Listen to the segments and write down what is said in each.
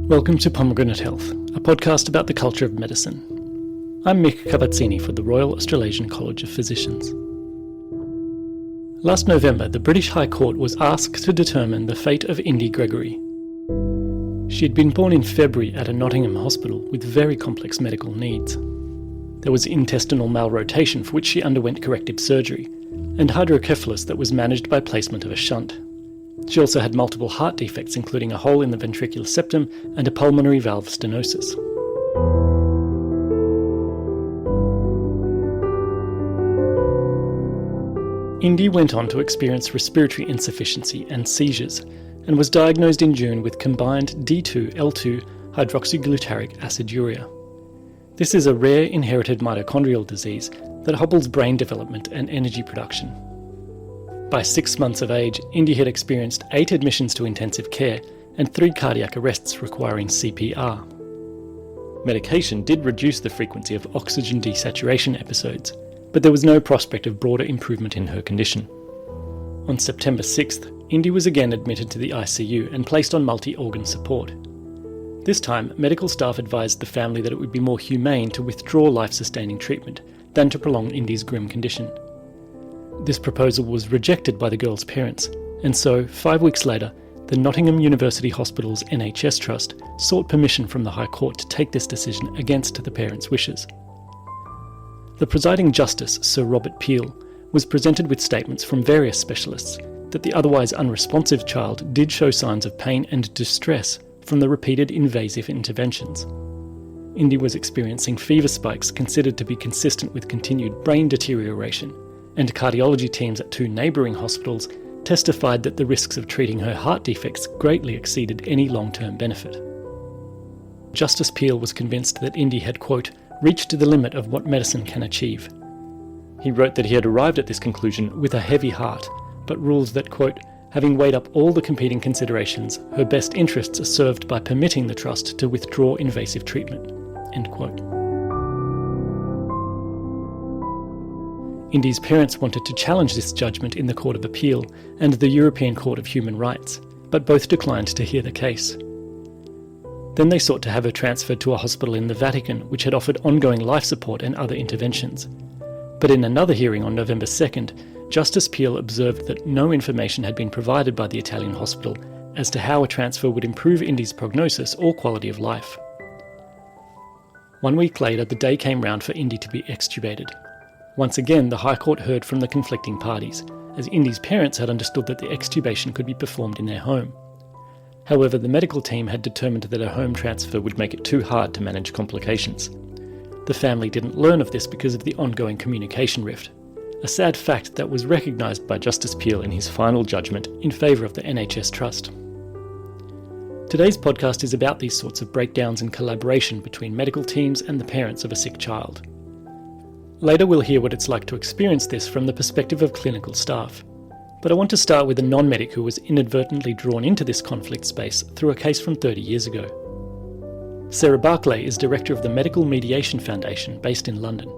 Welcome to Pomegranate Health, a podcast about the culture of medicine. I'm Mick Cavazzini for the Royal Australasian College of Physicians. Last November, the British High Court was asked to determine the fate of Indi Gregory. She had been born in February at a Nottingham hospital with very complex medical needs. There was intestinal malrotation for which she underwent corrective surgery, and hydrocephalus that was managed by placement of a shunt. She also had multiple heart defects, including a hole in the ventricular septum and a pulmonary valve stenosis. Indi went on to experience respiratory insufficiency and seizures, and was diagnosed in June with combined D2L2 hydroxyglutaric aciduria. This is a rare inherited mitochondrial disease that hobbles brain development and energy production. By 6 months of age, Indi had experienced 8 admissions to intensive care and 3 cardiac arrests requiring CPR. Medication did reduce the frequency of oxygen desaturation episodes, but there was no prospect of broader improvement in her condition. On September 6th, Indi was again admitted to the ICU and placed on multi-organ support. This time, medical staff advised the family that it would be more humane to withdraw life-sustaining treatment than to prolong Indi's grim condition. This proposal was rejected by the girl's parents, and so, 5 weeks later, the Nottingham University Hospital's NHS Trust sought permission from the High Court to take this decision against the parents' wishes. The presiding justice, Sir Robert Peel, was presented with statements from various specialists that the otherwise unresponsive child did show signs of pain and distress from the repeated invasive interventions. Indi was experiencing fever spikes considered to be consistent with continued brain deterioration, and cardiology teams at 2 neighbouring hospitals testified that the risks of treating her heart defects greatly exceeded any long-term benefit. Justice Peel was convinced that Indi had, quote, reached the limit of what medicine can achieve. He wrote that he had arrived at this conclusion with a heavy heart, but ruled that, quote, having weighed up all the competing considerations, her best interests are served by permitting the trust to withdraw invasive treatment, end quote. Indi's parents wanted to challenge this judgment in the Court of Appeal and the European Court of Human Rights, but both declined to hear the case. Then they sought to have her transferred to a hospital in the Vatican, which had offered ongoing life support and other interventions. But in another hearing on November 2nd, Justice Peel observed that no information had been provided by the Italian hospital as to how a transfer would improve Indi's prognosis or quality of life. 1 week later, the day came round for Indi to be extubated. Once again, the High Court heard from the conflicting parties, as Indi's parents had understood that the extubation could be performed in their home. However, the medical team had determined that a home transfer would make it too hard to manage complications. The family didn't learn of this because of the ongoing communication rift, a sad fact that was recognised by Justice Peel in his final judgment in favour of the NHS Trust. Today's podcast is about these sorts of breakdowns in collaboration between medical teams and the parents of a sick child. Later we'll hear what it's like to experience this from the perspective of clinical staff. But I want to start with a non-medic who was inadvertently drawn into this conflict space through a case from 30 years ago. Sarah Barclay is director of the Medical Mediation Foundation based in London.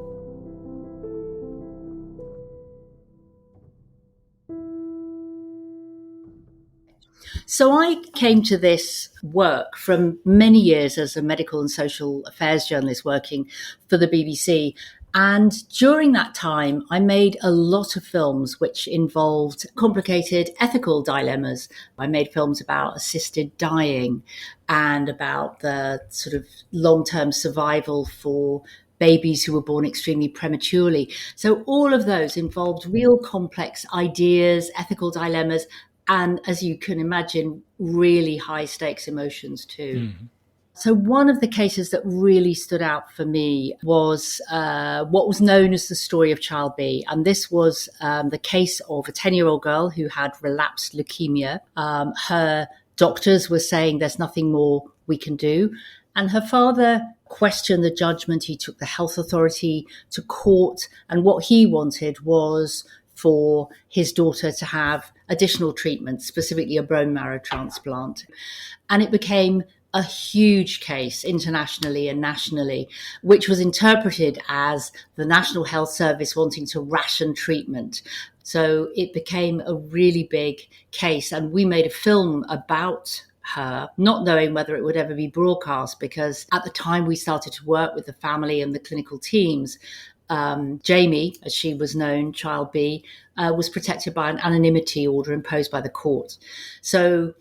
So I came to this work from many years as a medical and social affairs journalist working for the BBC. And during that time, I made a lot of films which involved complicated ethical dilemmas. I made films about assisted dying and about the sort of long-term survival for babies who were born extremely prematurely. So all of those involved real complex ideas, ethical dilemmas, and as you can imagine, really high stakes emotions too. Mm. So one of the cases that really stood out for me was what was known as the story of Child B. And this was the case of a 10-year-old girl who had relapsed leukemia. Her doctors were saying there's nothing more we can do. And her father questioned the judgment. He took the health authority to court. And what he wanted was for his daughter to have additional treatment, specifically a bone marrow transplant. And it became a huge case internationally and nationally, which was interpreted as the National Health Service wanting to ration treatment. So it became a really big case. And we made a film about her, not knowing whether it would ever be broadcast, because at the time we started to work with the family and the clinical teams, Jamie, as she was known, Child B, was protected by an anonymity order imposed by the court. So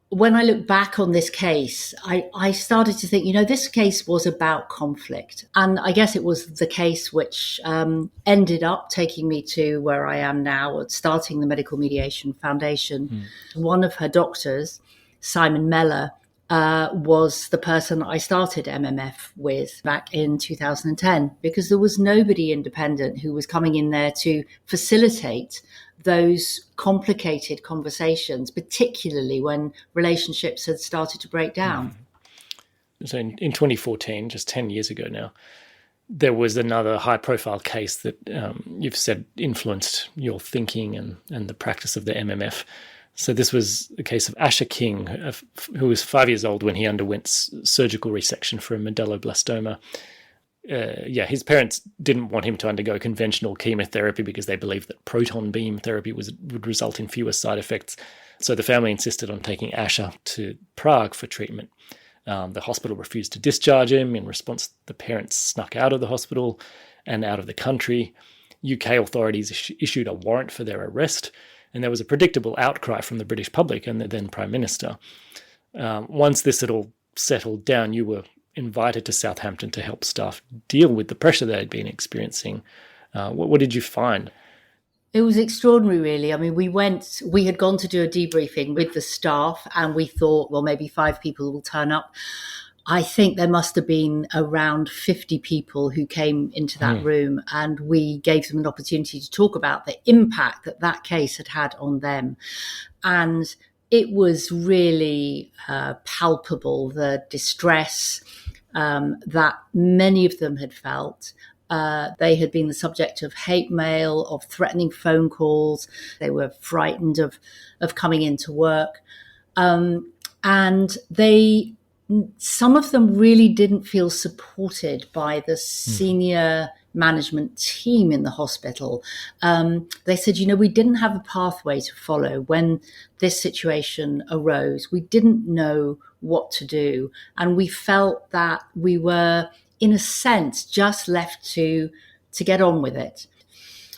when I look back on this case, I started to think, this case was about conflict. And I guess it was the case which ended up taking me to where I am now, starting the Medical Mediation Foundation. One of her doctors, Simon Meller, was the person I started MMF with back in 2010, because there was nobody independent who was coming in there to facilitate those complicated conversations, particularly when relationships had started to break down. So in 2014, just 10 years ago now, there was another high-profile case that you've said influenced your thinking and the practice of the MMF. So this was the case of Asher King, who was 5 years old when he underwent surgical resection for a medulloblastoma. His parents didn't want him to undergo conventional chemotherapy because they believed that proton beam therapy would result in fewer side effects. So the family insisted on taking Asher to Prague for treatment. The hospital refused to discharge him. In response, the parents snuck out of the hospital and out of the country. UK authorities issued a warrant for their arrest, and there was a predictable outcry from the British public and the then Prime Minister. Once this had all settled down, you were invited to Southampton to help staff deal with the pressure they had been experiencing. What did you find? It was extraordinary, really. I mean, we had gone to do a debriefing with the staff, and we thought, well, maybe 5 people will turn up. I think there must have been around 50 people who came into that room, and we gave them an opportunity to talk about the impact that case had had on them. And it was really palpable, the distress that many of them had felt. They had been the subject of hate mail, of threatening phone calls. They were frightened of coming into work. And some of them really didn't feel supported by the senior management team in the hospital. They said, we didn't have a pathway to follow when this situation arose. We didn't know what to do. And we felt that we were, in a sense, just left to get on with it.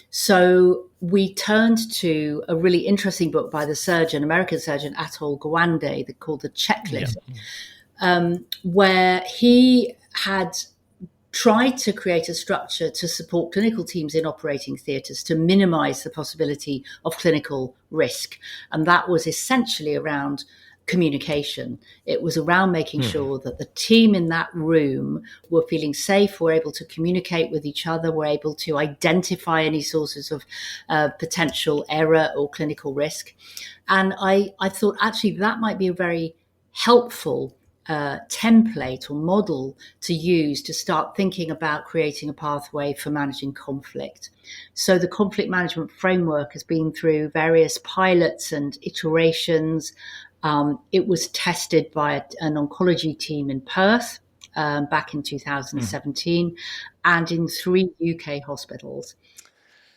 So we turned to a really interesting book by the surgeon, American surgeon Atul Gawande, called The Checklist, where he had tried to create a structure to support clinical teams in operating theatres to minimise the possibility of clinical risk. And that was essentially around communication. It was around making sure that the team in that room were feeling safe, were able to communicate with each other, were able to identify any sources of potential error or clinical risk. And I thought actually that might be a very helpful template or model to use to start thinking about creating a pathway for managing conflict. So the conflict management framework has been through various pilots and iterations. It was tested by an oncology team in Perth back in 2017 and in 3 UK hospitals.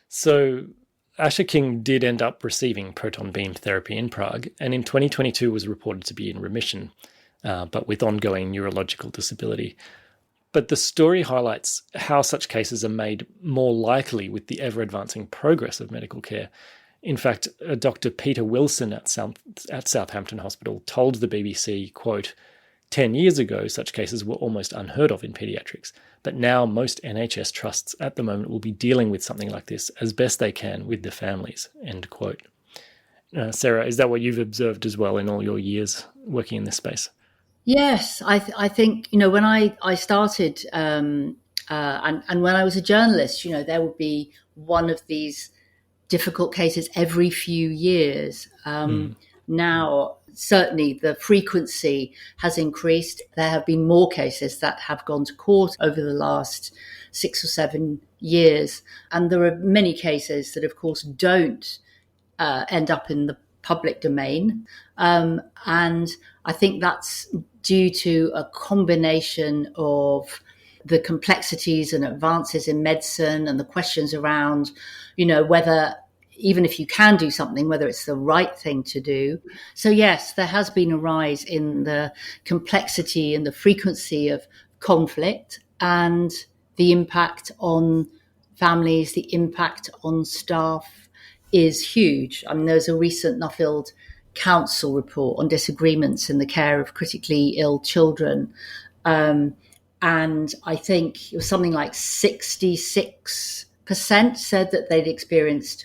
So Asher King did end up receiving proton beam therapy in Prague, and in 2022 was reported to be in remission, but with ongoing neurological disability. But the story highlights how such cases are made more likely with the ever-advancing progress of medical care. In fact, Dr. Peter Wilson at Southampton Hospital told the BBC, quote, 10 years ago, such cases were almost unheard of in paediatrics, but now most NHS trusts at the moment will be dealing with something like this as best they can with the families, end quote. Sarah, is that what you've observed as well in all your years working in this space? Yes, I think, when I started and when I was a journalist, there would be one of these difficult cases every few years. Now, certainly the frequency has increased. There have been more cases that have gone to court over the last 6 or 7 years. And there are many cases that, of course, don't end up in the public domain. And I think that's due to a combination of the complexities and advances in medicine and the questions around, whether even if you can do something, whether it's the right thing to do. So yes, there has been a rise in the complexity and the frequency of conflict and the impact on families, the impact on staff is huge. I mean, there's a recent Nuffield Council report on disagreements in the care of critically ill children. And I think it was something like 66% said that they'd experienced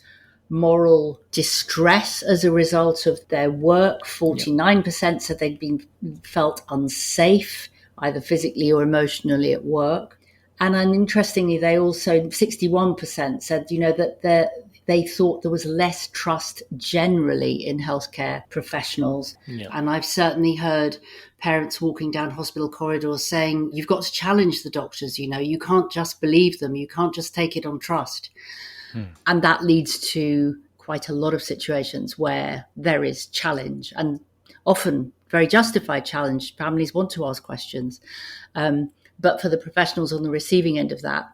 moral distress as a result of their work. 49% said they'd been felt unsafe, either physically or emotionally at work. And interestingly, they also, 61% said, that they thought there was less trust generally in healthcare professionals. Yeah. And I've certainly heard parents walking down hospital corridors saying, you've got to challenge the doctors, you can't just believe them, you can't just take it on trust. And that leads to quite a lot of situations where there is challenge, and often very justified challenge. Families want to ask questions. But for the professionals on the receiving end of that,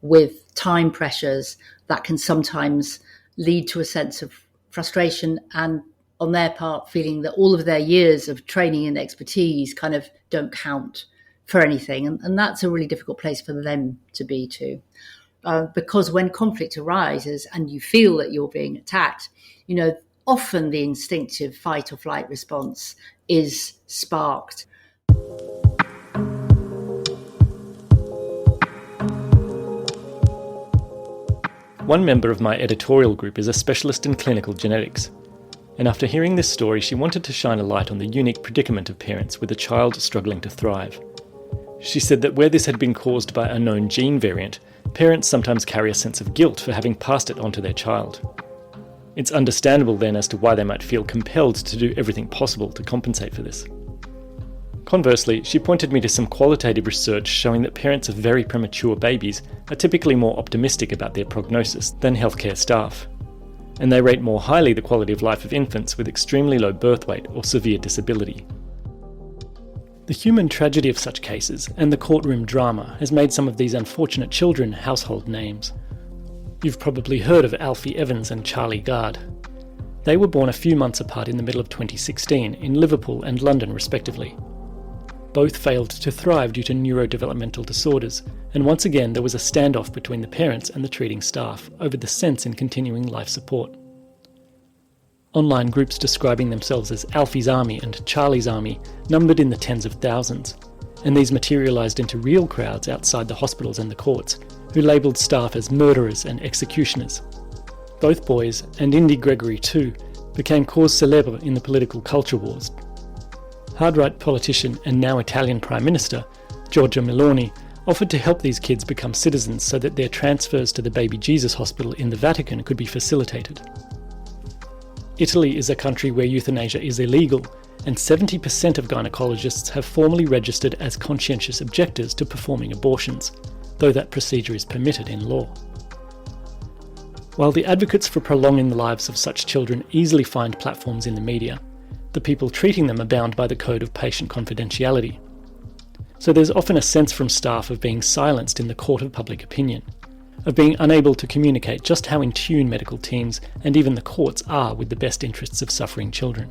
with time pressures, that can sometimes lead to a sense of frustration and, on their part, feeling that all of their years of training and expertise kind of don't count for anything. And that's a really difficult place for them to be too. Because when conflict arises and you feel that you're being attacked, often the instinctive fight or flight response is sparked. One member of my editorial group is a specialist in clinical genetics. And after hearing this story, she wanted to shine a light on the unique predicament of parents with a child struggling to thrive. She said that where this had been caused by a known gene variant, parents sometimes carry a sense of guilt for having passed it on to their child. It's understandable then as to why they might feel compelled to do everything possible to compensate for this. Conversely, she pointed me to some qualitative research showing that parents of very premature babies are typically more optimistic about their prognosis than healthcare staff, and they rate more highly the quality of life of infants with extremely low birth weight or severe disability. The human tragedy of such cases and the courtroom drama has made some of these unfortunate children household names. You've probably heard of Alfie Evans and Charlie Gard. They were born a few months apart in the middle of 2016 in Liverpool and London respectively. Both failed to thrive due to neurodevelopmental disorders, and once again there was a standoff between the parents and the treating staff over the sense in continuing life support. Online groups describing themselves as Alfie's Army and Charlie's Army numbered in the tens of thousands, and these materialised into real crowds outside the hospitals and the courts, who labelled staff as murderers and executioners. Both boys, and Indi Gregory too, became cause célèbre in the political culture wars. Hard-right politician and now Italian Prime Minister, Giorgia Meloni, offered to help these kids become citizens so that their transfers to the Baby Jesus Hospital in the Vatican could be facilitated. Italy is a country where euthanasia is illegal, and 70% of gynecologists have formally registered as conscientious objectors to performing abortions, though that procedure is permitted in law. While the advocates for prolonging the lives of such children easily find platforms in the media, the people treating them are bound by the code of patient confidentiality. So there's often a sense from staff of being silenced in the court of public opinion, of being unable to communicate just how in tune medical teams and even the courts are with the best interests of suffering children.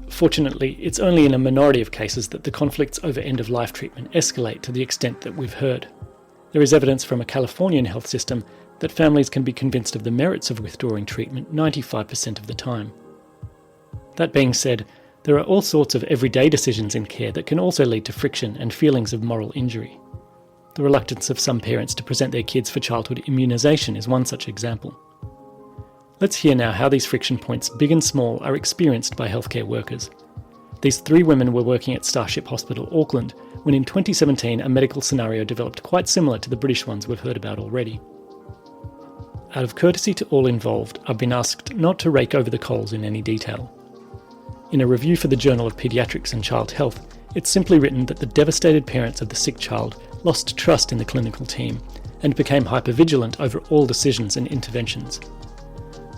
Fortunately, it's only in a minority of cases that the conflicts over end-of-life treatment escalate to the extent that we've heard. There is evidence from a Californian health system that families can be convinced of the merits of withdrawing treatment 95% of the time. That being said, there are all sorts of everyday decisions in care that can also lead to friction and feelings of moral injury. The reluctance of some parents to present their kids for childhood immunisation is one such example. Let's hear now how these friction points, big and small, are experienced by healthcare workers. These three women were working at Starship Hospital, Auckland, when in 2017 a medical scenario developed quite similar to the British ones we've heard about already. Out of courtesy to all involved, I've been asked not to rake over the coals in any detail. In a review for the Journal of Paediatrics and Child Health, it's simply written that the devastated parents of the sick child lost trust in the clinical team and became hypervigilant over all decisions and interventions.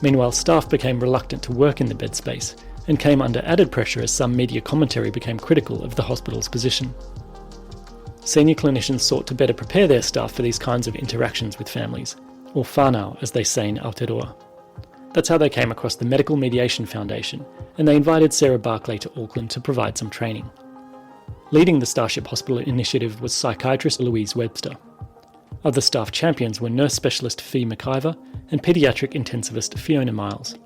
Meanwhile, staff became reluctant to work in the bed space and came under added pressure as some media commentary became critical of the hospital's position. Senior clinicians sought to better prepare their staff for these kinds of interactions with families, or whānau as they say in Aotearoa. That's how they came across the Medical Mediation Foundation, and they invited Sarah Barclay to Auckland to provide some training. Leading the Starship Hospital initiative was psychiatrist Louise Webster. Other staff champions were nurse specialist Fee McIver and paediatric intensivist Fiona Miles.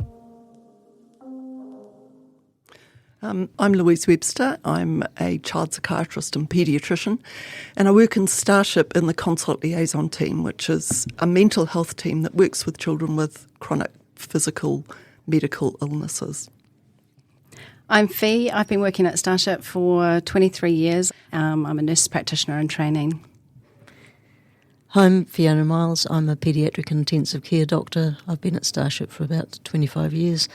I'm Louise Webster. I'm a child psychiatrist and paediatrician, and I work in Starship in the consult liaison team, which is a mental health team that works with children with chronic physical medical illnesses. I'm Fee. I've been working at Starship for 23 years. I'm a nurse practitioner in training. I'm Fiona Miles. I'm a paediatric intensive care doctor. I've been at Starship for about 25 years.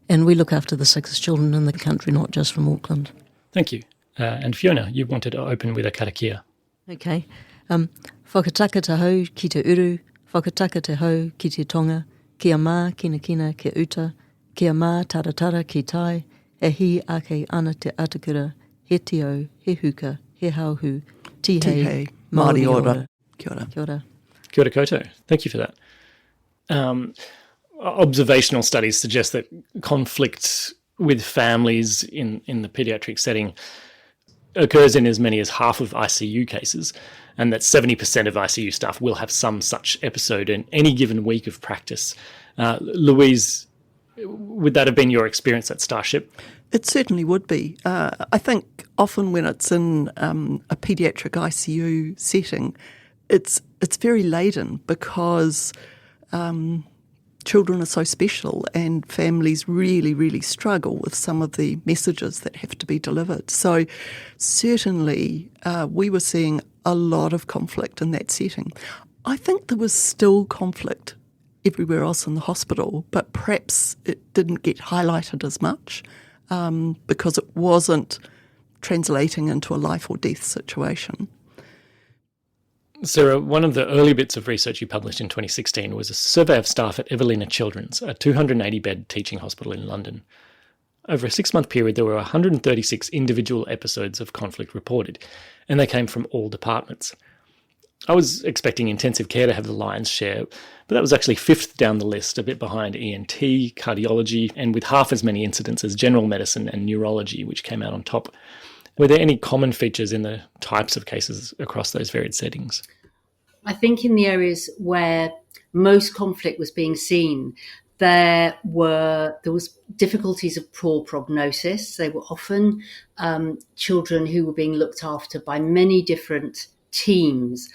And we look after the sickest children in the country, not just from Auckland. Thank you. And Fiona, you wanted to open with a karakia. Okay. Whakataka te hau ki te uru, whakataka te hau ki te tonga, kia mā kina kina ke uta, kia mā taratara ki tai, e hi ake ana te atakura, he tio, he huka, he hauhu, tihei, Māori ora. Kia ora. Kia ora. Kia ora koutou. Thank you for that. Observational studies suggest that conflict with families in the paediatric setting occurs in as many as half of ICU cases, and that 70% of ICU staff will have some such episode in any given week of practice. Louise, would that have been your experience at Starship? It certainly would be. I think often when it's in a paediatric ICU setting, it's very laden because children are so special and families really, really struggle with some of the messages that have to be delivered. So certainly we were seeing a lot of conflict in that setting. I think there was still conflict everywhere else in the hospital, but perhaps it didn't get highlighted as much because it wasn't translating into a life or death situation. Sarah, one of the early bits of research you published in 2016 was a survey of staff at Evelina Children's, a 280-bed teaching hospital in London. Over a 6-month period, there were 136 individual episodes of conflict reported, and they came from all departments. I was expecting intensive care to have the lion's share, but that was actually 5th down the list, a bit behind ENT, cardiology, and with half as many incidents as general medicine and neurology, which came out on top. Were there any common features in the types of cases across those varied settings? I think in the areas where most conflict was being seen, there was difficulties of poor prognosis. They were often children who were being looked after by many different teams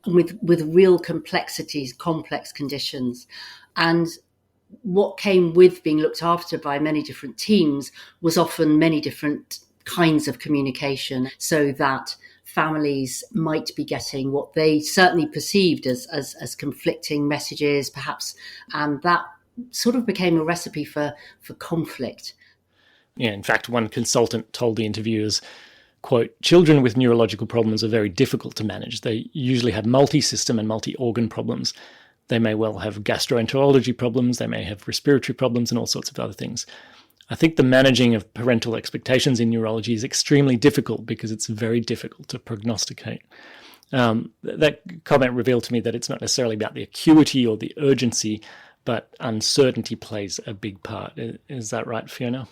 with real complexities, complex conditions. And what came with being looked after by many different teams was often many different kinds of communication, so that families might be getting what they certainly perceived as conflicting messages, perhaps, and that sort of became a recipe for conflict. Yeah, in fact, one consultant told the interviewers, quote, "Children with neurological problems are very difficult to manage. They usually have multi-system and multi-organ problems. They may well have gastroenterology problems, they may have respiratory problems and all sorts of other things. I think the managing of parental expectations in neurology is extremely difficult because it's very difficult to prognosticate." That comment revealed to me that it's not necessarily about the acuity or the urgency, but uncertainty plays a big part. Is that right, Fiona?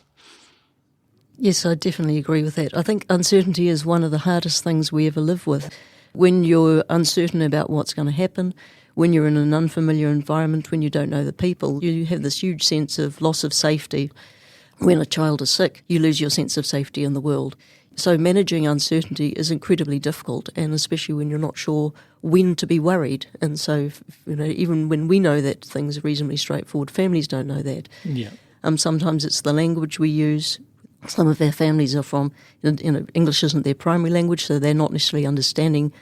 Yes, I definitely agree with that. I think uncertainty is one of the hardest things we ever live with. When you're uncertain about what's going to happen, when you're in an unfamiliar environment, when you don't know the people, you have this huge sense of loss of safety. When a child is sick, you lose your sense of safety in the world. So managing uncertainty is incredibly difficult, and especially when you're not sure when to be worried. And so, even when we know that things are reasonably straightforward, families don't know that. Yeah. Sometimes it's the language we use. Some of our families are from, English isn't their primary language, so they're not necessarily understanding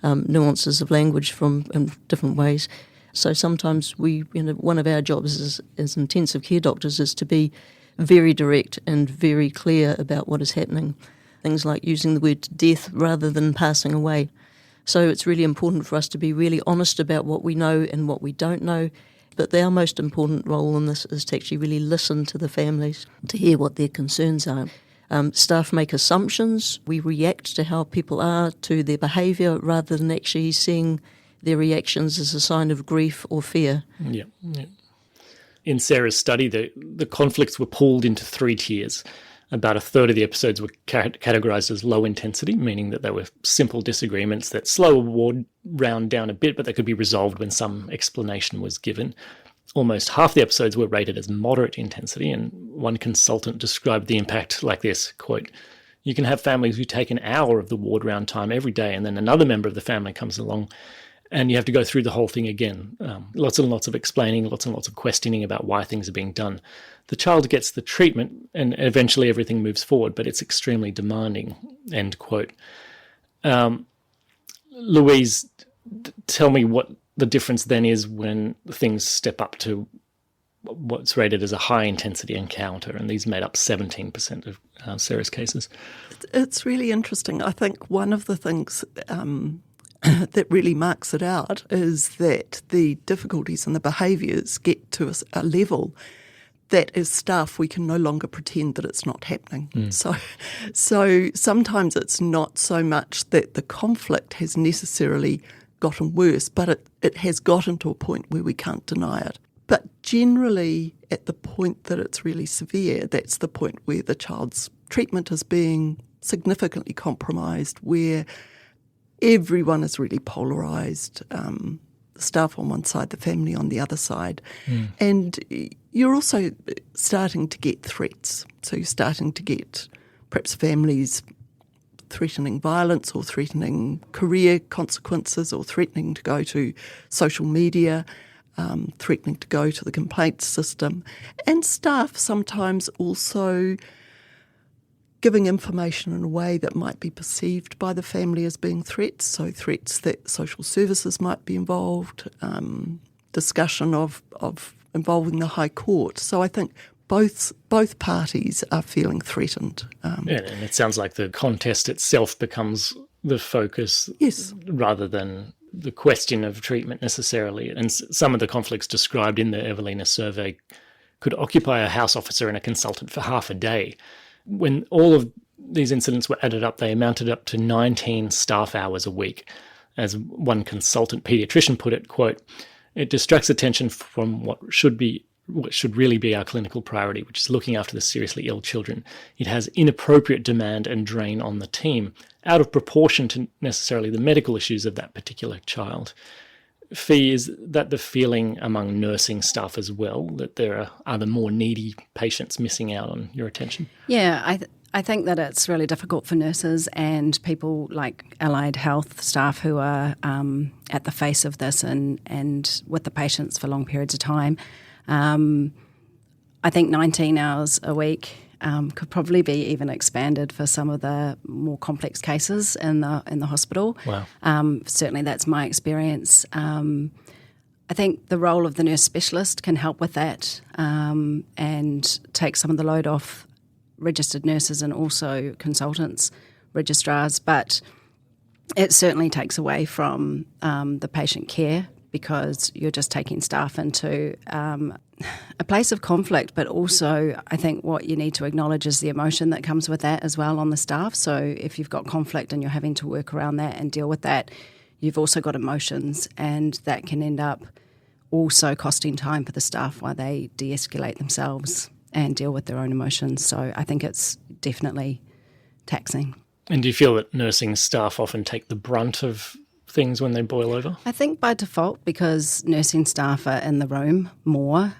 nuances of language in different ways. So sometimes one of our jobs as intensive care doctors is to be very direct and very clear about what is happening. Things like using the word death rather than passing away. So it's really important for us to be really honest about what we know and what we don't know. But our most important role in this is to actually really listen to the families, to hear what their concerns are. Staff make assumptions. We react to how people are, to their behaviour, rather than actually seeing their reactions as a sign of grief or fear. Yeah. In Sarah's study, the conflicts were pooled into 3 tiers. About a third of the episodes were categorised as low intensity, meaning that they were simple disagreements that slow a ward round down a bit, but they could be resolved when some explanation was given. Almost half the episodes were rated as moderate intensity, and one consultant described the impact like this, quote, "You can have families who take an hour of the ward round time every day, and then another member of the family comes along, and you have to go through the whole thing again. Lots and lots of explaining, lots and lots of questioning about why things are being done. The child gets the treatment and eventually everything moves forward, but it's extremely demanding," end quote. Louise, tell me what the difference then is when things step up to what's rated as a high-intensity encounter, and these made up 17% of Sarah's cases. It's really interesting. I think one of the things that really marks it out is that the difficulties and the behaviours get to a level that as staff we can no longer pretend that it's not happening. So sometimes it's not so much that the conflict has necessarily gotten worse, but it has gotten to a point where we can't deny it. But generally at the point that it's really severe, that's the point where the child's treatment is being significantly compromised, where everyone is really polarised, the staff on one side, the family on the other side. And you're also starting to get threats. So you're starting to get perhaps families threatening violence or threatening career consequences or threatening to go to social media, threatening to go to the complaints system. And staff sometimes also giving information in a way that might be perceived by the family as being threats, so threats that social services might be involved, discussion of involving the High Court. So I think both parties are feeling threatened. And it sounds like the contest itself becomes the focus, yes, rather than the question of treatment necessarily. And some of the conflicts described in the Evelina survey could occupy a house officer and a consultant for half a day. When all of these incidents were added up, they amounted up to 19 staff hours a week. As one consultant paediatrician put it, quote, "It distracts attention from what should really be our clinical priority, which is looking after the seriously ill children. It has inappropriate demand and drain on the team, out of proportion to necessarily the medical issues of that particular child." Fee, is that the feeling among nursing staff as well, that there are other more needy patients missing out on your attention? Yeah, I think that it's really difficult for nurses and people like allied health staff who are at the face of this and with the patients for long periods of time. I think 19 hours a week could probably be even expanded for some of the more complex cases in the hospital. Wow. Certainly that's my experience. I think the role of the nurse specialist can help with that and take some of the load off registered nurses and also consultants, registrars, but it certainly takes away from the patient care, because you're just taking staff into a place of conflict, but also I think what you need to acknowledge is the emotion that comes with that as well on the staff. So if you've got conflict and you're having to work around that and deal with that, you've also got emotions, and that can end up also costing time for the staff while they de-escalate themselves and deal with their own emotions. So I think it's definitely taxing. And do you feel that nursing staff often take the brunt of things when they boil over? I think by default, because nursing staff are in the room more.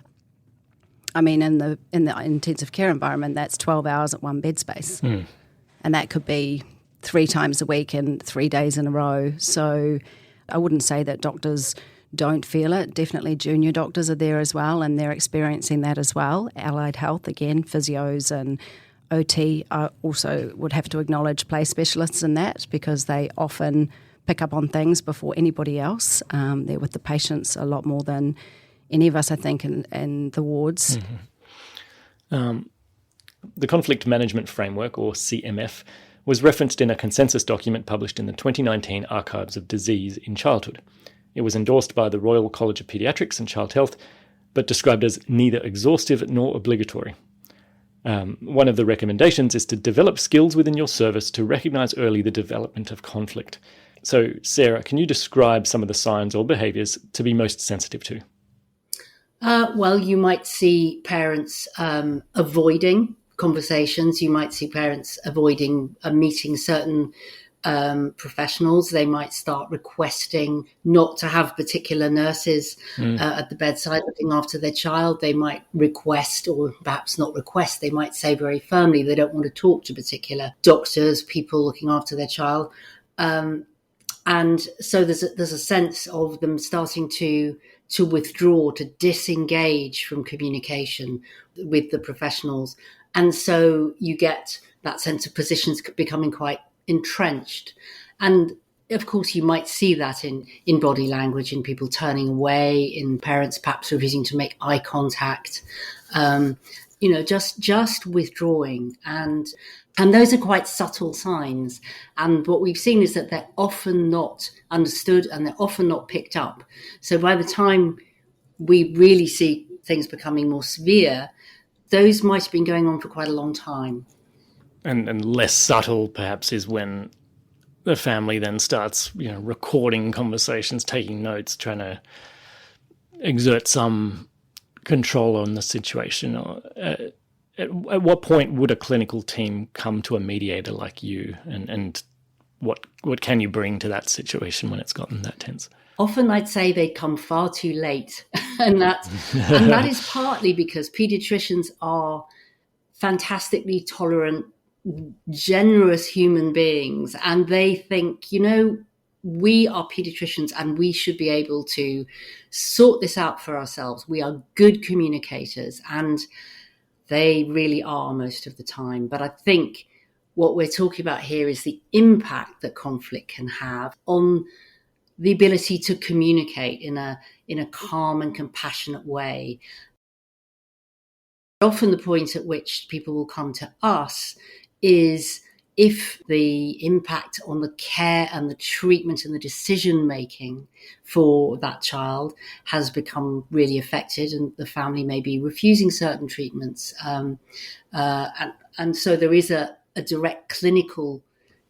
I mean, in the intensive care environment, that's 12 hours at one bed space. And that could be 3 times a week and 3 days in a row. So I wouldn't say that doctors don't feel it. Definitely junior doctors are there as well, and they're experiencing that as well. Allied health, again, physios and OT also would have to acknowledge play specialists in that, because they often pick up on things before anybody else. They're with the patients a lot more than any of us, I think, in the wards. The Conflict Management Framework, or CMF, was referenced in a consensus document published in the 2019 Archives of Disease in Childhood. It was endorsed by the Royal College of Paediatrics and Child Health, but described as neither exhaustive nor obligatory. One of the recommendations is to develop skills within your service to recognise early the development of conflict. So, Sarah, can you describe some of the signs or behaviours to be most sensitive to? Well, you might see parents avoiding conversations. You might see parents avoiding meeting certain professionals. They might start requesting not to have particular nurses at the bedside looking after their child. They might request, or perhaps not request, they might say very firmly they don't want to talk to particular doctors, people looking after their child. And so there's a sense of them starting to withdraw, to disengage from communication with the professionals. And so you get that sense of positions becoming quite entrenched. And of course, you might see that in body language, in people turning away, in parents perhaps refusing to make eye contact, just withdrawing. And those are quite subtle signs. And what we've seen is that they're often not understood and they're often not picked up. So by the time we really see things becoming more severe, those might have been going on for quite a long time. And less subtle, perhaps, is when the family then starts, recording conversations, taking notes, trying to exert some control on the situation. At what point would a clinical team come to a mediator like you, and what can you bring to that situation when it's gotten that tense? Often I'd say they come far too late, and that is partly because paediatricians are fantastically tolerant, generous human beings, and they think, we are paediatricians and we should be able to sort this out for ourselves. We are good communicators, and they really are most of the time. But I think what we're talking about here is the impact that conflict can have on the ability to communicate in a calm and compassionate way. Often the point at which people will come to us is if the impact on the care and the treatment and the decision making for that child has become really affected, and the family may be refusing certain treatments. And so there is a direct clinical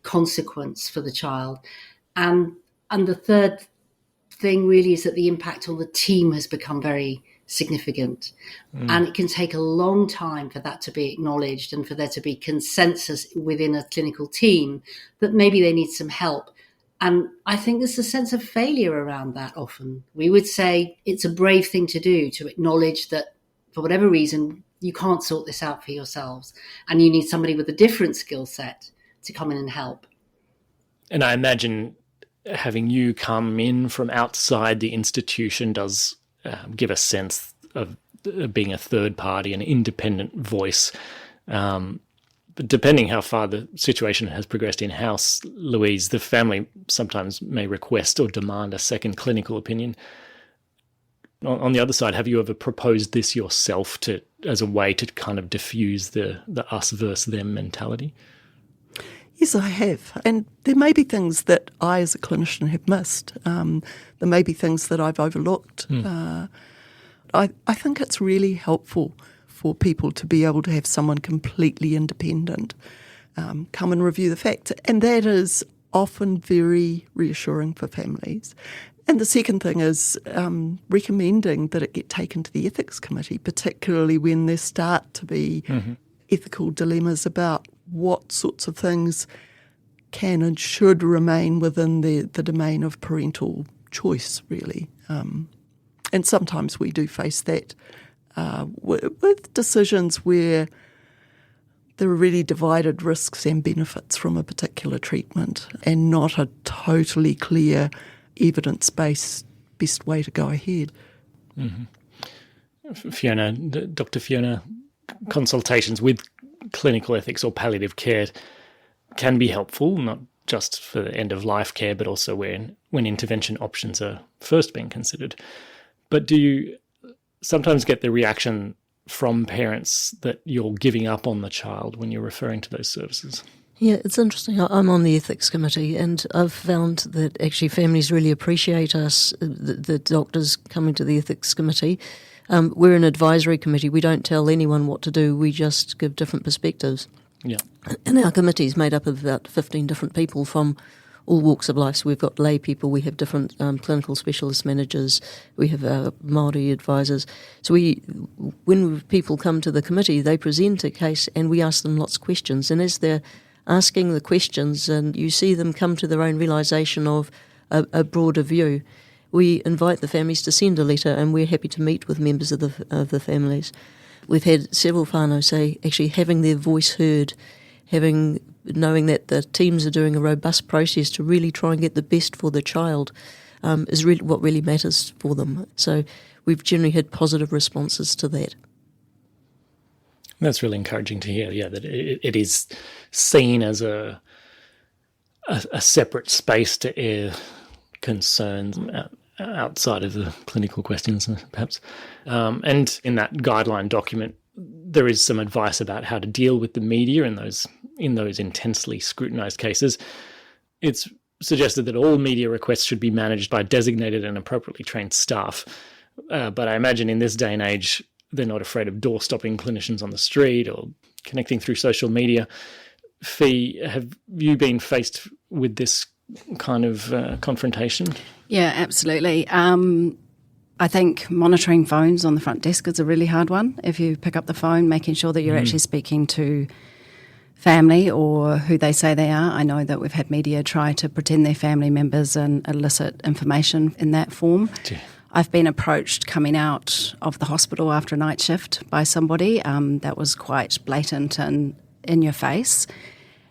consequence for the child. And the third thing really is that the impact on the team has become very significant. And it can take a long time for that to be acknowledged and for there to be consensus within a clinical team that maybe they need some help. And I think there's a sense of failure around that often. We would say it's a brave thing to do, to acknowledge that for whatever reason, you can't sort this out for yourselves and you need somebody with a different skill set to come in and help. And I imagine having you come in from outside the institution does give a sense of being a third party, an independent voice. But depending how far the situation has progressed in-house, Louise, the family sometimes may request or demand a second clinical opinion. On the other side, have you ever proposed this yourself as a way to kind of diffuse the us versus them mentality? Yes, I have. And there may be things that I as a clinician have missed. There may be things that I've overlooked. I think it's really helpful for people to be able to have someone completely independent come and review the facts. And that is often very reassuring for families. And the second thing is recommending that it get taken to the ethics committee, particularly when there start to be ethical dilemmas about what sorts of things can and should remain within the domain of parental choice, really. And sometimes we do face that with decisions where there are really divided risks and benefits from a particular treatment and not a totally clear evidence-based best way to go ahead. Fiona, Dr. Fiona, consultations with clinical ethics or palliative care can be helpful, not just for end-of-life care, but also when intervention options are first being considered. But do you sometimes get the reaction from parents that you're giving up on the child when you're referring to those services? Yeah, it's interesting. I'm on the ethics committee, and I've found that actually families really appreciate us, the doctors coming to the ethics committee. We're an advisory committee. We don't tell anyone what to do. We just give different perspectives. Yeah. And our committee is made up of about 15 different people from all walks of life. So we've got lay people, we have different clinical specialist managers, we have Māori advisors. So when people come to the committee, they present a case and we ask them lots of questions. And as they're asking the questions and you see them come to their own realisation of a broader view, we invite the families to send a letter and we're happy to meet with members of the families. We've had several whānau say actually having their voice heard, knowing that the teams are doing a robust process to really try and get the best for the child is really what really matters for them. So we've generally had positive responses to that. That's really encouraging to hear, that it is seen as a separate space to air concerns outside of the clinical questions, perhaps. And in that guideline document, there is some advice about how to deal with the media in those intensely scrutinised cases. It's suggested that all media requests should be managed by designated and appropriately trained staff. But I imagine in this day and age, they're not afraid of door-stopping clinicians on the street or connecting through social media. Fee, have you been faced with this kind of confrontation? Yeah, absolutely. I think monitoring phones on the front desk is a really hard one. If you pick up the phone, making sure that you're actually speaking to family or who they say they are. I know that we've had media try to pretend they're family members and elicit information in that form. Yeah. I've been approached coming out of the hospital after a night shift by somebody that was quite blatant and in your face.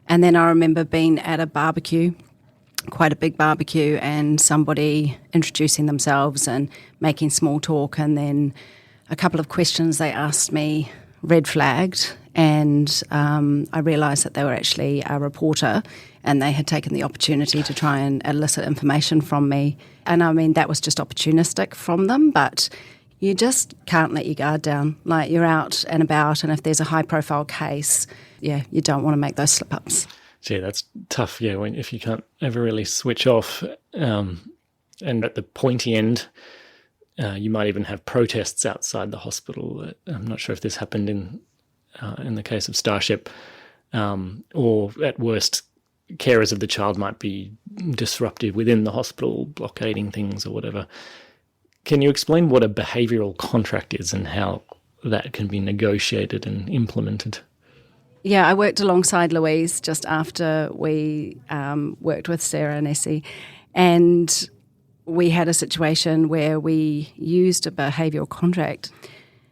And then I remember being at a barbecue, quite a big barbecue, and somebody introducing themselves and making small talk, and then a couple of questions they asked me red flagged, and I realised that they were actually a reporter and they had taken the opportunity to try and elicit information from me. And I mean, that was just opportunistic from them, but you just can't let your guard down. Like, you're out and about, and if there's a high profile case, you don't want to make those slip-ups. Gee, that's tough, if you can't ever really switch off. And at the pointy end, you might even have protests outside the hospital. I'm not sure if this happened in the case of Starship, or at worst, carers of the child might be disruptive within the hospital, blockading things or whatever. Can you explain what a behavioural contract is and how that can be negotiated and implemented? Yeah, I worked alongside Louise just after we worked with Sarah and Essie, and we had a situation where we used a behavioural contract,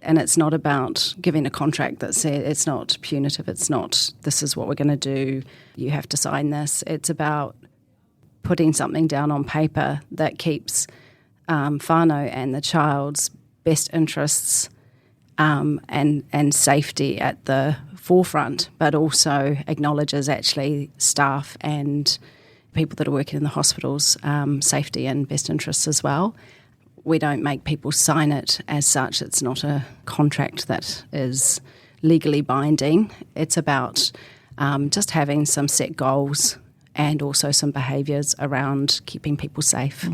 and it's not about giving a contract that says it's not punitive, it's not this is what we're going to do, you have to sign this. It's about putting something down on paper that keeps whānau and the child's best interests and safety at the forefront, but also acknowledges actually staff and people that are working in the hospitals' safety and best interests as well. We don't make people sign it as such. It's not a contract that is legally binding. It's about just having some set goals and also some behaviours around keeping people safe.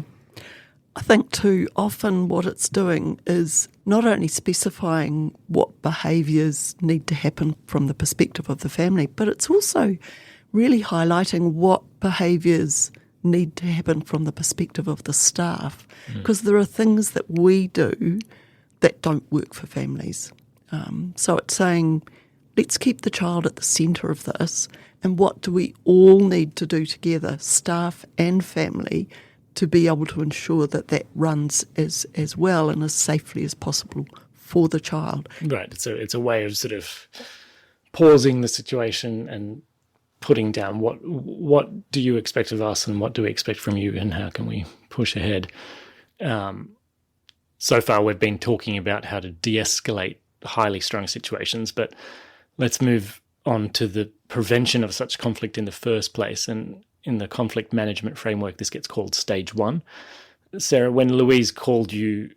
I think too, often what it's doing is not only specifying what behaviours need to happen from the perspective of the family, but it's also really highlighting what behaviours need to happen from the perspective of the staff, because there are things that we do that don't work for families. So it's saying, let's keep the child at the centre of this, and what do we all need to do together, staff and family, to be able to ensure that that runs as well and as safely as possible for the child. Right. So it's a way of sort of pausing the situation and putting down what do you expect of us and what do we expect from you and how can we push ahead. So far we've been talking about how to de-escalate highly strung situations, but let's move on to the prevention of such conflict in the first place. And in the conflict management framework, this gets called stage 1. Sarah, when Louise called you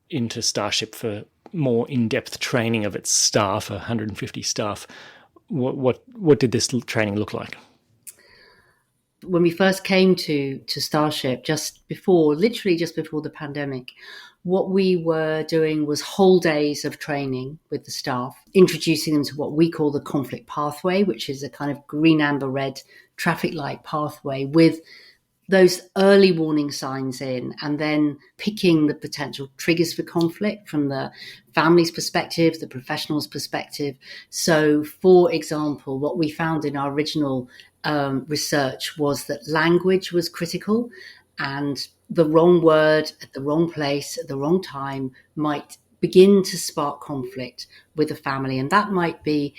into Starship for more in-depth training of its staff, 150 staff, what did this training look like? When we first came to Starship, literally just before the pandemic, what we were doing was whole days of training with the staff, introducing them to what we call the conflict pathway, which is a kind of green, amber, red traffic light pathway with those early warning signs in, and then picking the potential triggers for conflict from the family's perspective, the professional's perspective. So, for example, what we found in our original research was that language was critical, and the wrong word at the wrong place at the wrong time might begin to spark conflict with the family. And that might be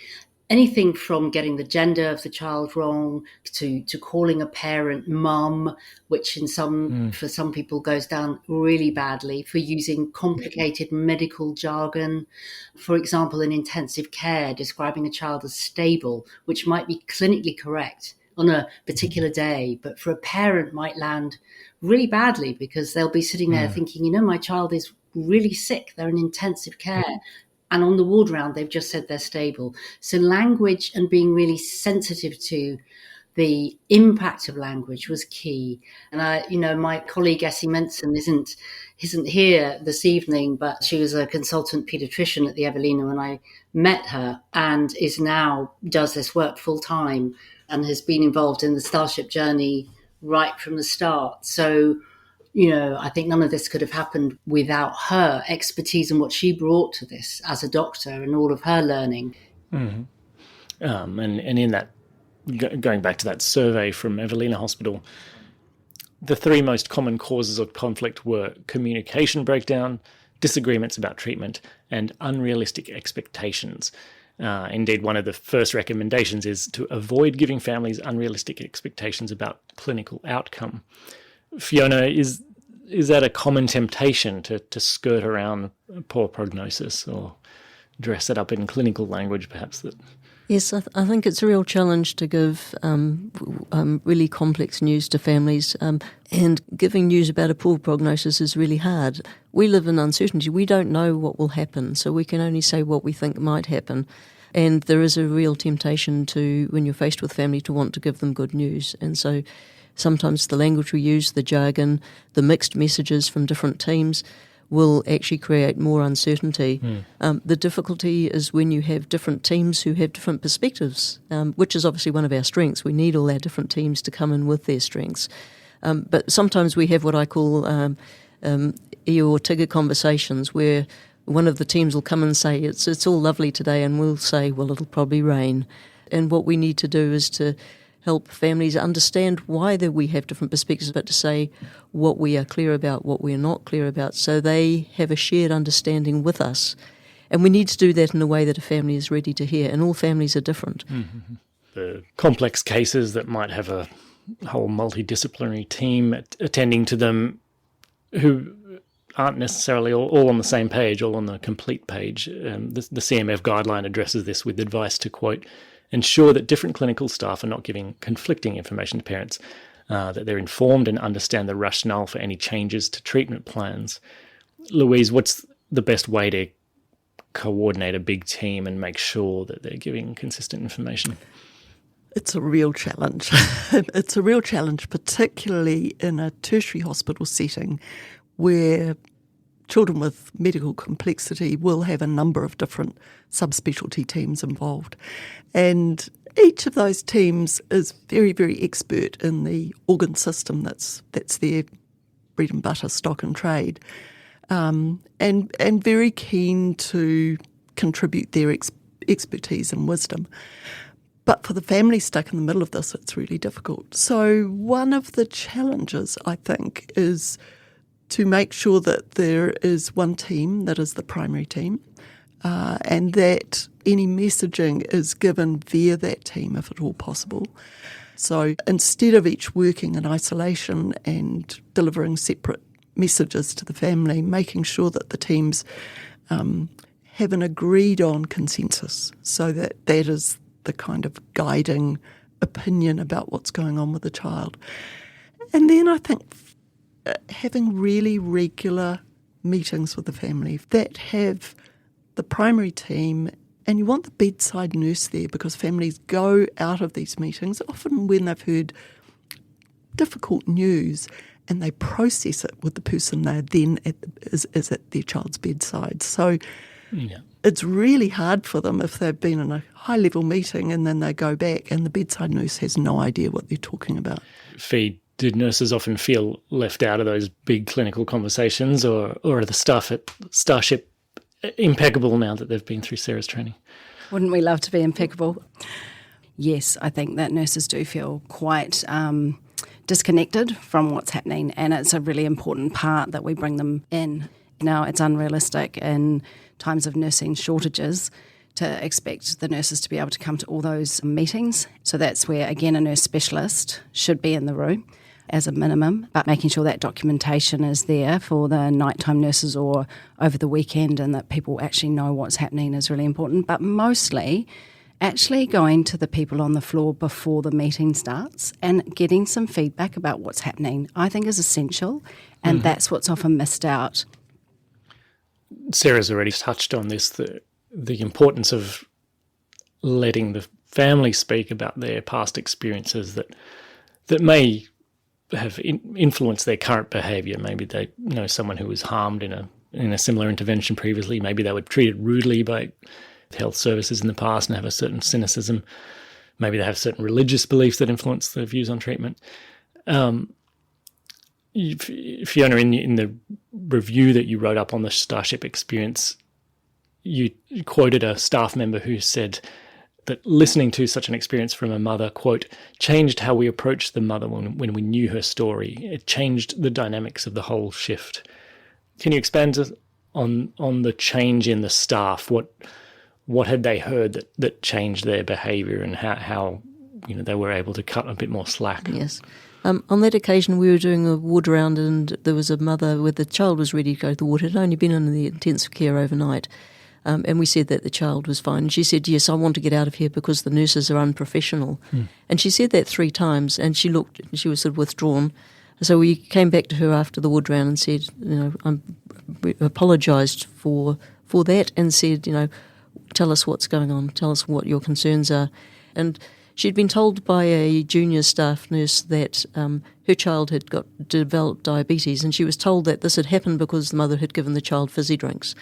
anything from getting the gender of the child wrong to calling a parent mum, which for some people goes down really badly, for using complicated medical jargon. For example, in intensive care, describing a child as stable, which might be clinically correct on a particular day, but for a parent might land really badly because they'll be sitting there thinking, my child is really sick, they're in intensive care. And on the ward round, they've just said they're stable. So language and being really sensitive to the impact of language was key. And my colleague Essie Menson isn't here this evening, but she was a consultant paediatrician at the Evelina when I met her, and does this work full time and has been involved in the Starship journey right from the start. So, I think none of this could have happened without her expertise and what she brought to this as a doctor and all of her learning. Mm-hmm. And in that, going back to that survey from Evelina Hospital, the three most common causes of conflict were communication breakdown, disagreements about treatment, and unrealistic expectations. Indeed, one of the first recommendations is to avoid giving families unrealistic expectations about clinical outcome. Fiona, is that a common temptation to skirt around poor prognosis or dress it up in clinical language, perhaps? Yes, I think it's a real challenge to give really complex news to families, and giving news about a poor prognosis is really hard. We live in uncertainty. We don't know what will happen, so we can only say what we think might happen. And there is a real temptation to, when you're faced with family, to want to give them good news. And so sometimes the language we use, the jargon, the mixed messages from different teams will actually create more uncertainty. The difficulty is when you have different teams who have different perspectives, which is obviously one of our strengths. We need all our different teams to come in with their strengths. But sometimes we have what I call Eeyore Tigger conversations, where one of the teams will come and say, it's all lovely today, and we'll say, well, it'll probably rain. And what we need to do is to help families understand why we have different perspectives, but to say what we are clear about, what we are not clear about, so they have a shared understanding with us. And we need to do that in a way that a family is ready to hear, and all families are different. Mm-hmm. The complex cases that might have a whole multidisciplinary team attending to them who aren't necessarily all on the same page, all on the complete page. The CMF guideline addresses this with advice to, quote, ensure that different clinical staff are not giving conflicting information to parents, that they're informed and understand the rationale for any changes to treatment plans. Louise, what's the best way to coordinate a big team and make sure that they're giving consistent information? It's a real challenge. It's a real challenge, particularly in a tertiary hospital setting where children with medical complexity will have a number of different subspecialty teams involved. And each of those teams is very, very expert in the organ system that's their bread and butter, stock and trade, and very keen to contribute their expertise and wisdom. But for the family stuck in the middle of this, it's really difficult. So one of the challenges, I think, is to make sure that there is one team that is the primary team, and that any messaging is given via that team if at all possible. So instead of each working in isolation and delivering separate messages to the family, making sure that the teams have an agreed on consensus, so that is the kind of guiding opinion about what's going on with the child. And then I think having really regular meetings with the family that have the primary team, and you want the bedside nurse there, because families go out of these meetings often when they've heard difficult news and they process it with the person they're then is at their child's bedside. So it's really hard for them if they've been in a high-level meeting and then they go back and the bedside nurse has no idea what they're talking about. Fee, Did nurses often feel left out of those big clinical conversations, or are the staff at Starship impeccable now that they've been through Sarah's training? Wouldn't we love to be impeccable? Yes, I think that nurses do feel quite disconnected from what's happening, and it's a really important part that we bring them in. Now, it's unrealistic in times of nursing shortages to expect the nurses to be able to come to all those meetings. So that's where, again, a nurse specialist should be in the room as a minimum, but making sure that documentation is there for the nighttime nurses or over the weekend, and that people actually know what's happening is really important. But mostly, actually going to the people on the floor before the meeting starts and getting some feedback about what's happening, I think is essential, and that's what's often missed out. Sarah's already touched on this, the importance of letting the family speak about their past experiences that may have influenced their current behaviour. Maybe they know someone who was harmed in a similar intervention previously. Maybe they were treated rudely by health services in the past and have a certain cynicism. Maybe they have certain religious beliefs that influence their views on treatment. Fiona, in the review that you wrote up on the Starship experience, you quoted a staff member who said that listening to such an experience from a mother, quote, changed how we approached the mother when we knew her story. It changed the dynamics of the whole shift. Can you expand on the change in the staff? What had they heard that changed their behaviour, and how they were able to cut a bit more slack? Yes. On that occasion, we were doing a ward round, and there was a mother where the child was ready to go to the ward. It had only been in the intensive care overnight. And we said that the child was fine. And she said, yes, I want to get out of here because the nurses are unprofessional. And she said that 3 times, and she was sort of withdrawn. So we came back to her after the ward round and said, we apologised for that, and said, tell us what's going on, tell us what your concerns are. And she'd been told by a junior staff nurse that her child had developed diabetes, and she was told that this had happened because the mother had given the child fizzy drinks.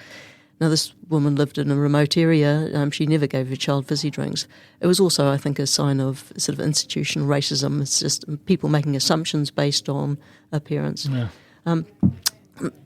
Now, this woman lived in a remote area. She never gave her child fizzy drinks. It was also, I think, a sign of sort of institutional racism. It's just people making assumptions based on appearance. Yeah.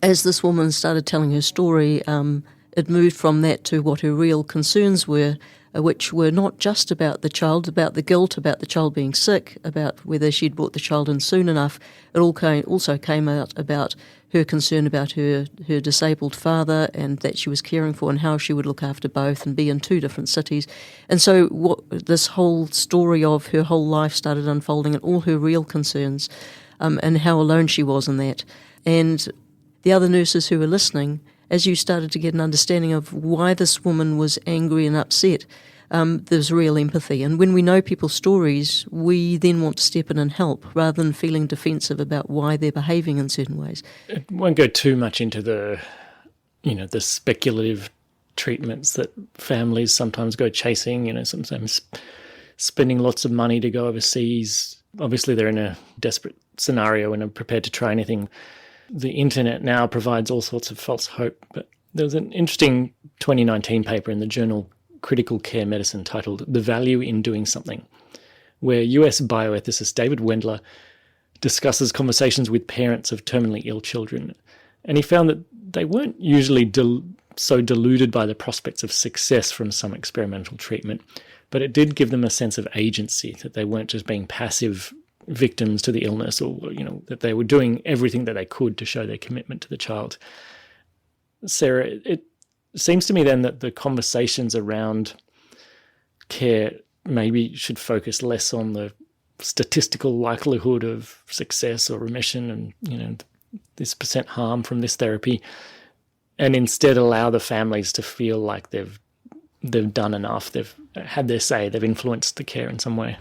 As this woman started telling her story, it moved from that to what her real concerns were, which were not just about the child, about the guilt, about the child being sick, about whether she'd brought the child in soon enough. It also came out about her concern about her disabled father, and that she was caring for, and how she would look after both and be in 2 different cities. And so this whole story of her whole life started unfolding, and all her real concerns, and how alone she was in that. And the other nurses who were listening, as you started to get an understanding of why this woman was angry and upset, there's real empathy. And when we know people's stories, we then want to step in and help, rather than feeling defensive about why they're behaving in certain ways. It won't go too much into the speculative treatments that families sometimes go chasing, sometimes spending lots of money to go overseas. Obviously, they're in a desperate scenario and are prepared to try anything. The internet now provides all sorts of false hope, but there was an interesting 2019 paper in the journal Critical Care Medicine titled The Value in Doing Something, where US bioethicist David Wendler discusses conversations with parents of terminally ill children. And he found that they weren't usually so deluded by the prospects of success from some experimental treatment, but it did give them a sense of agency, that they weren't just being passive victims to the illness, or that they were doing everything that they could to show their commitment to the child. Sarah, it seems to me then that the conversations around care maybe should focus less on the statistical likelihood of success or remission and this % harm from this therapy, and instead allow the families to feel like they've done enough, they've had their say, they've influenced the care in some way.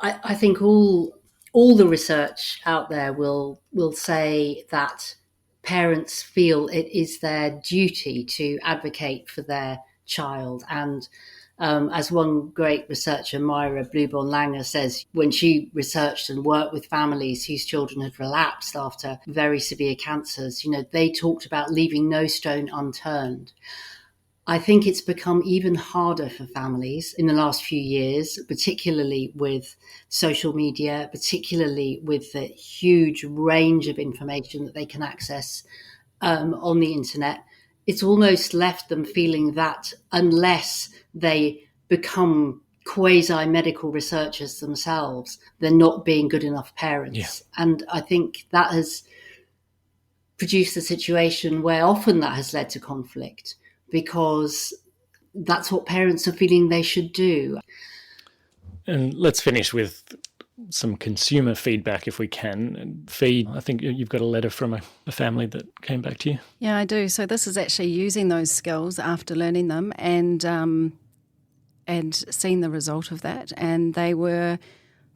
I think all the research out there will say that parents feel it is their duty to advocate for their child. And as one great researcher, Myra Blueborn-Langer, says, when she researched and worked with families whose children had relapsed after very severe cancers, they talked about leaving no stone unturned. I think it's become even harder for families in the last few years, particularly with social media, particularly with the huge range of information that they can access on the internet. It's almost left them feeling that unless they become quasi-medical researchers themselves, they're not being good enough parents. Yeah. And I think that has produced a situation where often that has led to conflict, because that's what parents are feeling they should do. And let's finish with some consumer feedback if we can. I think you've got a letter from a family that came back to you. Yeah, I do. So this is actually using those skills after learning them and seeing the result of that. And they were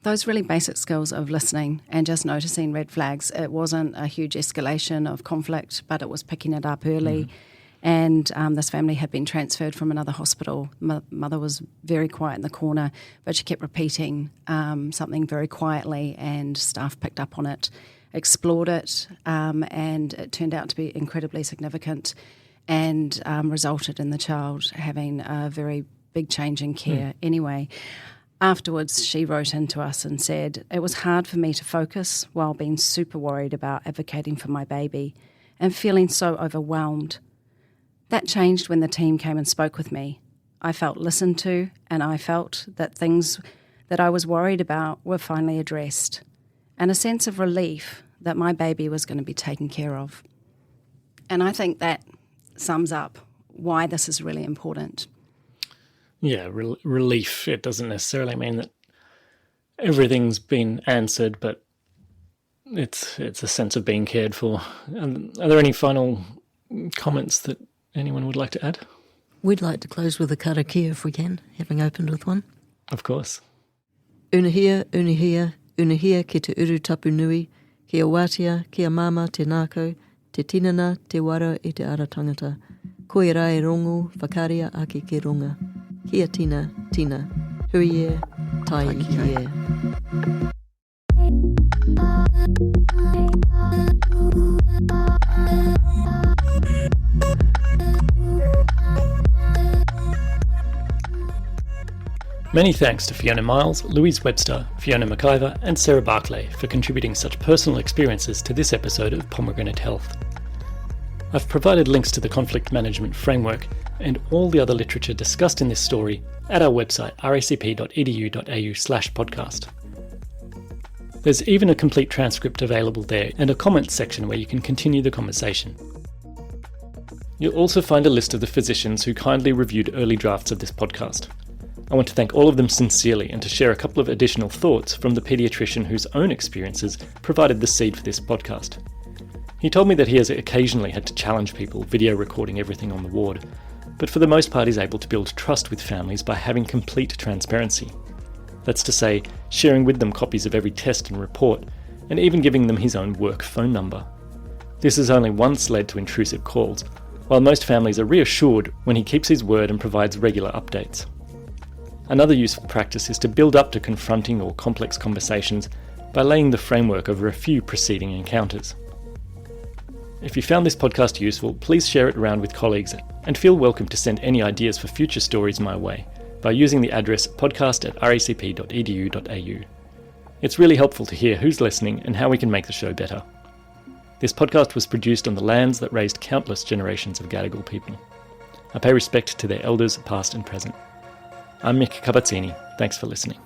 those really basic skills of listening and just noticing red flags. It wasn't a huge escalation of conflict, but it was picking it up early. And this family had been transferred from another hospital. Mother was very quiet in the corner, but she kept repeating something very quietly, and staff picked up on it, explored it, and it turned out to be incredibly significant and resulted in the child having a very big change in care anyway. Afterwards, she wrote into us and said, "It was hard for me to focus while being super worried about advocating for my baby and feeling so overwhelmed. That changed when the team came and spoke with me. I felt listened to, and I felt that things that I was worried about were finally addressed, and a sense of relief that my baby was going to be taken care of." And I think that sums up why this is really important. Yeah, relief. It doesn't necessarily mean that everything's been answered, but it's a sense of being cared for. Are there any final comments that anyone would like to add? We'd like to close with a karakia if we can, having opened with one. Of course. Unahia, unahia, unahia ki te uru tapu nui, kia wātia, kia mama te nākau, te tinana, te wara i te ara tangata. Koe rai rongo, whakaria ake ke ronga. Kia tina, tina, hui e, tai ki e. Many thanks to Fiona Miles, Louise Webster, Fiona McIver and Sarah Barclay for contributing such personal experiences to this episode of Pomegranate Health. I've provided links to the conflict management framework and all the other literature discussed in this story at our website racp.edu.au/podcast. There's even a complete transcript available there and a comments section where you can continue the conversation. You'll also find a list of the physicians who kindly reviewed early drafts of this podcast. I want to thank all of them sincerely and to share a couple of additional thoughts from the paediatrician whose own experiences provided the seed for this podcast. He told me that he has occasionally had to challenge people video recording everything on the ward, but for the most part he's able to build trust with families by having complete transparency. That's to say, sharing with them copies of every test and report, and even giving them his own work phone number. This has only once led to intrusive calls, while most families are reassured when he keeps his word and provides regular updates. Another useful practice is to build up to confronting or complex conversations by laying the framework over a few preceding encounters. If you found this podcast useful, please share it around with colleagues and feel welcome to send any ideas for future stories my way by using the address podcast@racp.edu.au. It's really helpful to hear who's listening and how we can make the show better. This podcast was produced on the lands that raised countless generations of Gadigal people. I pay respect to their elders past and present. I'm Mick Kabazzini. Thanks for listening.